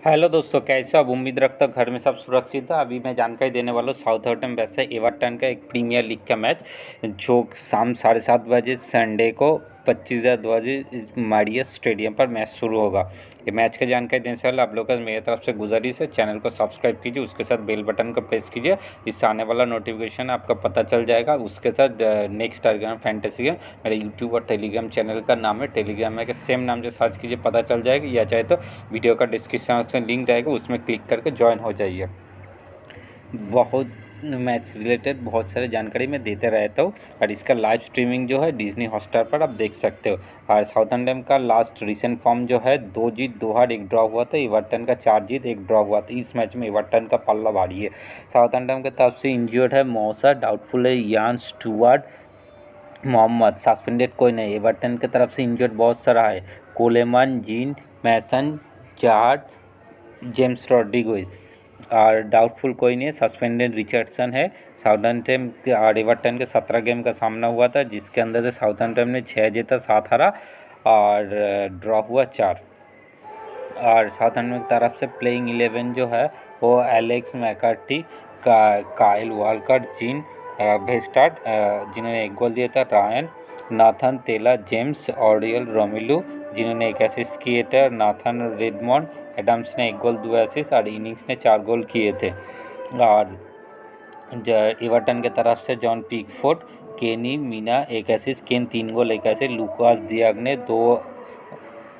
Hello दोस्तों, कैसे हो? अब उम्मीद रखता हूँ घर में सब सुरक्षित है। अभी मैं जानकारी देने वाला हूँ साउथहैम्पटन वैसे एवर्टन का एक प्रीमियर लीग का मैच जो शाम 7:30 बजे संडे को 25/2 मारियस स्टेडियम पर मैच शुरू होगा। ये मैच की जानकारी देने से पहले आप लोग का मेरी तरफ से गुजारिश है, चैनल को सब्सक्राइब कीजिए, उसके साथ बेल बटन को प्रेस कीजिए, इससे आने वाला नोटिफिकेशन आपका पता चल जाएगा। उसके साथ नेक्स्ट टेलीग्राम फैंटेसी गेम मेरे यूट्यूब और टेलीग्राम चैनल का नाम है, टेलीग्राम में के सेम नाम से सर्च कीजिए, पता चल जाएगा। या चाहे तो वीडियो का डिस्क्रिप्शन में लिंक रहेगा, उसमें क्लिक करके ज्वाइन हो जाइए। बहुत मैच रिलेटेड बहुत सारे जानकारी मैं देते रहता हूँ और इसका लाइव स्ट्रीमिंग जो है डिज्नी हॉटस्टार पर आप देख सकते हो। और साउथहैम्पटन का लास्ट रिसेंट फॉर्म जो है 2 जीत 2 हार 1 ड्रॉ हुआ था, एवर्टन का 4 जीत 1 ड्रॉ हुआ था। इस मैच में एवर्टन का पल्ला भारी है। साउथहैम्पटन की तरफ से इंजर्ड है मौसा, डाउटफुल है यान स्टुअर्ट, मोहम्मद, सस्पेंडेड कोई नहीं। एवर्टन की तरफ से इंजर्ड बहुत सारा है, कोलेमन, जीन, मैसन, चार्ट, जेम्स रॉड्रिगोज। और डाउटफुल कोई नहीं है, सस्पेंडेड रिचर्डसन है। साउथहैम्पटन और एवर्टन के 17 गेम का सामना हुआ था, जिसके अंदर से साउथहैम्पटन ने 6 जीता 7 हारा और ड्रॉ हुआ 4। और साउथहैम्पटन की तरफ से प्लेइंग 11 जो है वो Alex McCarthy, Kyle Walker, Jean भेस्टार्ड जिन्होंने 1 गोल दिया था, रायन, नाथन तेला, जेम्स ऑडियल, रोमिलू जिन्होंने 1 असिस्ट किए थे, नाथन रेडमोंड, एडम्स ने 1 गोल 2 असिस्ट और इनिंग्स ने 4 गोल किए थे। और एवर्टन की तरफ से John Pickford, Kenny Mina 1 assist, Keane 3 goal 1 assist, Lucas Digne ने 2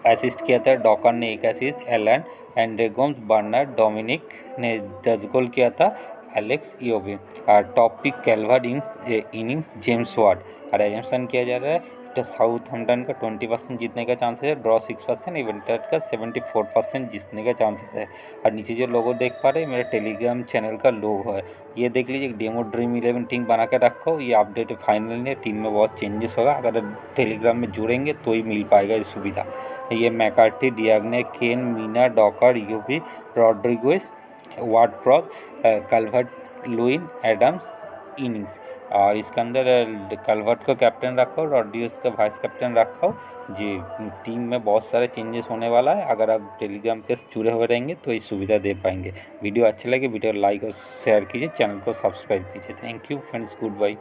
असिस्ट किया था, डॉकर ने 1 assist, Allan Andre Gomes, Bernard Dominic ने 10 गोल किया था, एलेक्स इयोबी। और टॉप पिक कैल्वर्ट इनिंग्स जेम्स वार्ड। और एजम्पन किया जा रहा है तो साउथहैम्पटन का 20% जीतने का चांसेस है, ड्रॉ 6%, एवर्टन का 74% जीतने का चांसेस है। और नीचे जो लोगो देख पा रहे हैं मेरे टेलीग्राम चैनल का लोगो है, ये देख लीजिए। डेमो ड्रीम 11 टीम बना के रखो, ये अपडेट फाइनल नहीं है, टीम में बहुत चेंजेस होगा। अगर टेलीग्राम में जुड़ेंगे तो ही मिल पाएगा ये सुविधा। ये मैकार्टी, डियाग्ने, केन, मीना, डॉकर, यूवी, Rodrigues, Ward Cross, Calvert Lewin, Adams, Ings. और इसके अंदर कल्वर्ट को कैप्टन रखो, रॉड्रिगोस को वाइस कैप्टन रखो जी। टीम में बहुत सारे चेंजेस होने वाला है, अगर आप टेलीग्राम के जुड़े हुए रहेंगे तो ये सुविधा दे पाएंगे। वीडियो अच्छे लगे वीडियो लाइक और शेयर कीजिए, चैनल को सब्सक्राइब कीजिए। Thank you friends, good bye.